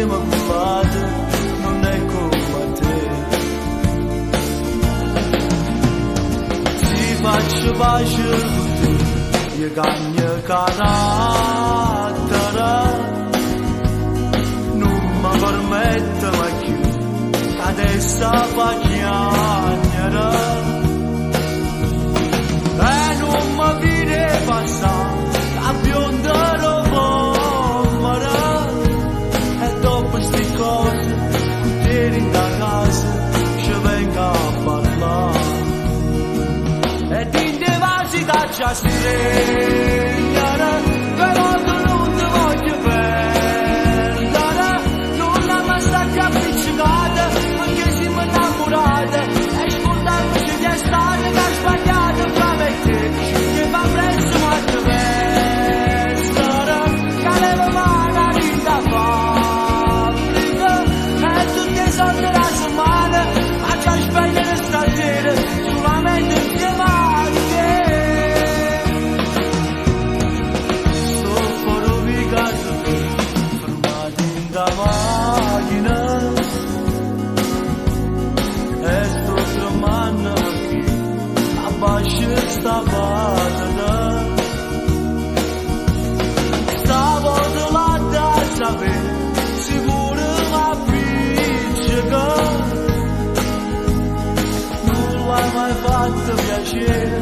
immaculata non è come te. Ti faccio pace tutti, io cagno carattere, non mi permetto mai più che adesso fa chiagnere. E non mi vede passare la bionda roba, e dopo sti cose te in da casa ci venga a parlare. E ti devasi da già stregnere, però tu non ti voglio perdere, non la mi sta appiccicata, anche se mi innamorata, e scordarmi che ti è stata che ha sbagliato fra me e te, che fa presto ma ti vestere, che leva mano da fabbrica, e tutti i soldi della settimana, ma già spendere stasera, solamente insieme a te. Sto fuori ubicato, fermato in da macchina, e sto tremando qui, abbascio sta patata. Stavolta la da sapere, sicuro ma appiccica, non l'hai mai fatto piacere.